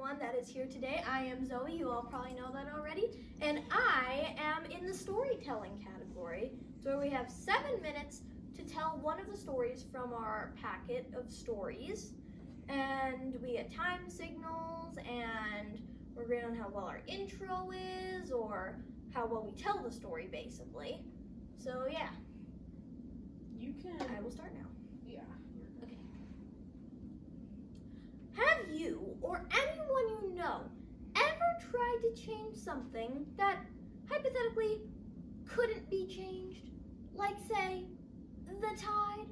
everyone that is here today. I am Zoe, you all probably know that already, and I am in the storytelling category, where we have 7 minutes to tell one of the stories from our packet of stories, and we get time signals, and we're agreeing on how well our intro is, or how well we tell the story, basically. So yeah. I will start now. Yeah. Okay. Have you, or anyone you know, ever tried to change something that hypothetically couldn't be changed? Like, say, the tide?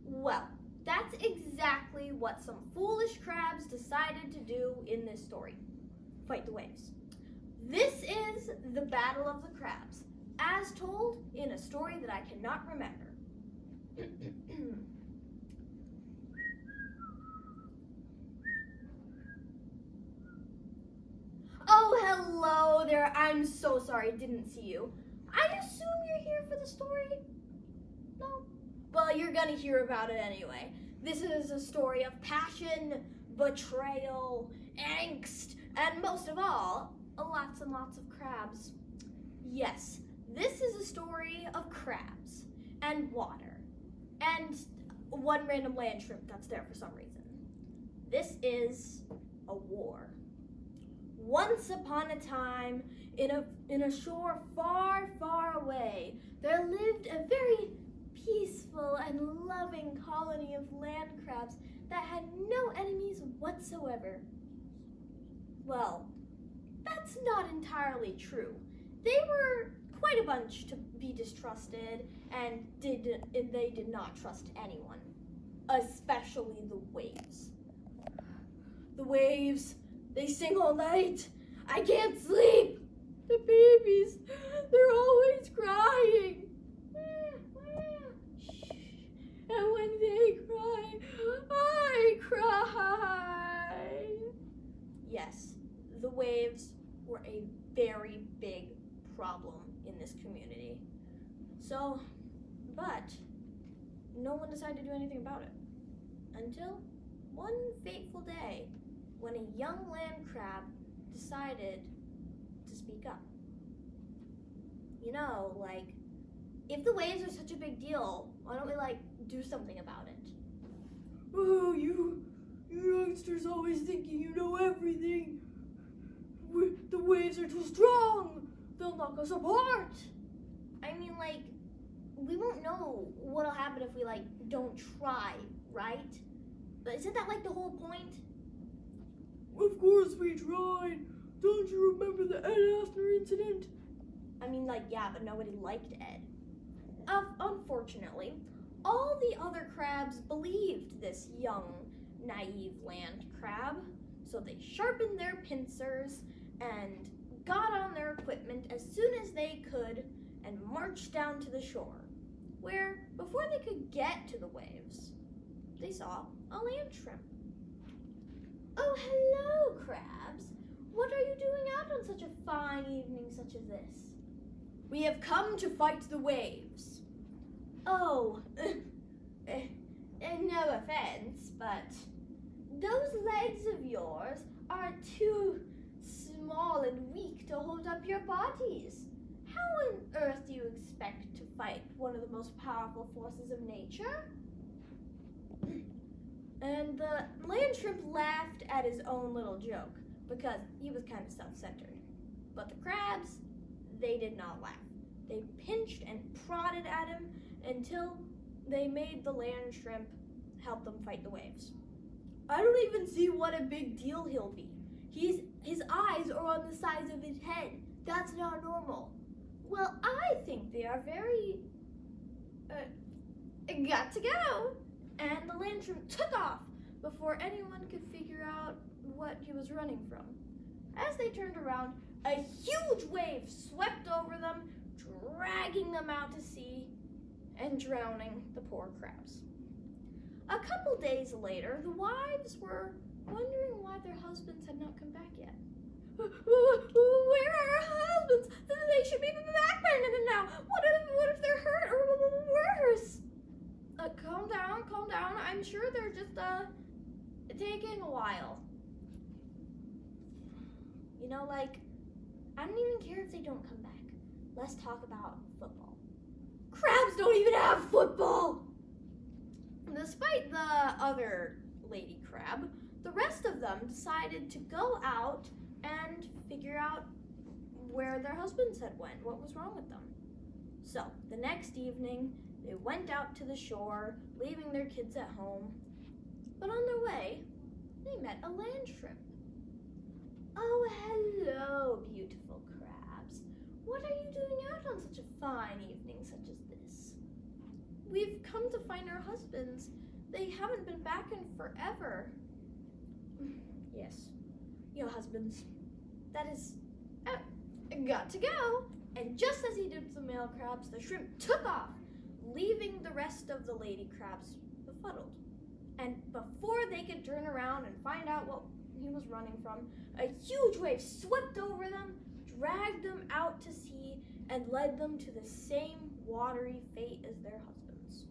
Well, that's exactly what some foolish crabs decided to do in this story. Fight the waves. This is the Battle of the Crabs, as told in a story that I cannot remember. Oh, hello there. I'm so sorry, didn't see you. I assume you're here for the story? No? Well, you're gonna hear about it anyway. This is a story of passion, betrayal, angst, and most of all, lots and lots of crabs. Yes, this is a story of crabs and water and one random land shrimp that's there for some reason. This is a war. Once upon a time, in a shore far, far away, there lived a very peaceful and loving colony of land crabs that had no enemies whatsoever. Well, that's not entirely true. They were quite a bunch to be distrusted, and they did not trust anyone, especially the waves. The waves, they sing all night. I can't sleep. The babies, they're always crying. And when they cry, I cry. Yes, the waves were a very big problem in this community. So, but no one decided to do anything about it until one fateful day when a young land crab decided to speak up. You know, like, if the waves are such a big deal, why don't we, do something about it? Oh, you youngsters always thinking you know everything. The waves are too strong. They'll knock us apart. I mean, we won't know what'll happen if we, don't try, right? But isn't that, the whole point? Of course we tried. Don't you remember the Ed Asner incident? I mean, yeah, but nobody liked Ed. Unfortunately, all the other crabs believed this young, naive land crab, so they sharpened their pincers and got on their equipment as soon as they could and marched down to the shore, where, before they could get to the waves, they saw a land shrimp. Oh, hello, crabs. What are you doing out on such a fine evening such as this? We have come to fight the waves. Oh, no offense, but those legs of yours are too small and weak to hold up your bodies. How on earth do you expect to fight one of the most powerful forces of nature? And the land shrimp laughed at his own little joke because he was kind of self-centered. But the crabs, they did not laugh. They pinched and prodded at him until they made the land shrimp help them fight the waves. I don't even see what a big deal he'll be. His eyes are on the size of his head. That's not normal. Well, I think they are very, got to go. And the land shrimp took off before anyone could figure out what he was running from. As they turned around, a huge wave swept over them, dragging them out to sea and drowning the poor crabs. A couple days later, the wives were wondering why their husbands had not come back yet. Where are our husbands? They should be back by now. What if they're hurt or worse? Calm down. I'm sure they're just taking a while. You know, like, I don't even care if they don't come back. Let's talk about football. Crabs don't even have football! Despite the other lady crab, the rest of them decided to go out and figure out where their husbands had went, what was wrong with them. So, the next evening, they went out to the shore, leaving their kids at home. But on their way, they met a land shrimp. Oh, hello, beautiful crabs. What are you doing out on such a fine evening such as this? We've come to find our husbands. They haven't been back in forever. Yes, your husbands. That is got to go. And just as he did with the male crabs, the shrimp took off, leaving the rest of the lady crabs befuddled. And before they could turn around and find out what he was running from, a huge wave swept over them, dragged them out to sea, and led them to the same watery fate as their husbands.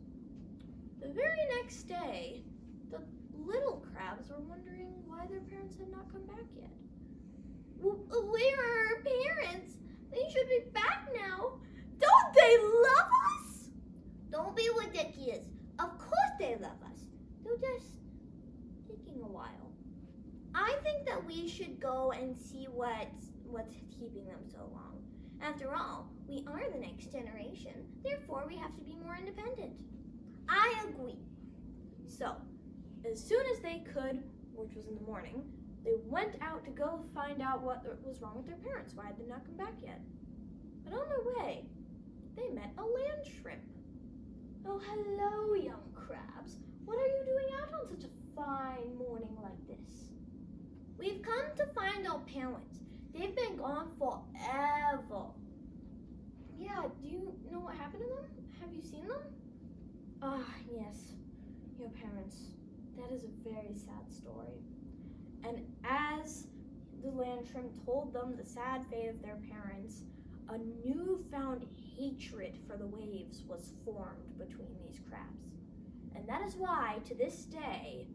The very next day, the little crabs were wondering why their parents had not come back yet. Where are our parents? They should be back now. Don't they love us? Don't be ridiculous. Of course they love us. They're just taking a while. I think that we should go and see what's keeping them so long. After all, we are the next generation. Therefore, we have to be more independent. I agree. So, as soon as they could, which was in the morning, they went out to go find out what was wrong with their parents. Why had they not come back yet? But on their way, they met a land shrimp. Oh, hello, young crabs. What are you doing out on such a fine morning like this? We've come to find our parents. They've been gone forever. Yeah, do you know what happened to them? Have you seen them? Ah, yes, your parents. That is a very sad story. And as the land shrimp told them the sad fate of their parents, a newfound hatred for the waves was formed between these crabs. And that is why, to this day,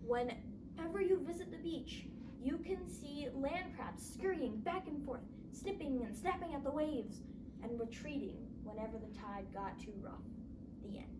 whenever you visit the beach, you can see land crabs scurrying back and forth, snipping and snapping at the waves, and retreating whenever the tide got too rough. The end.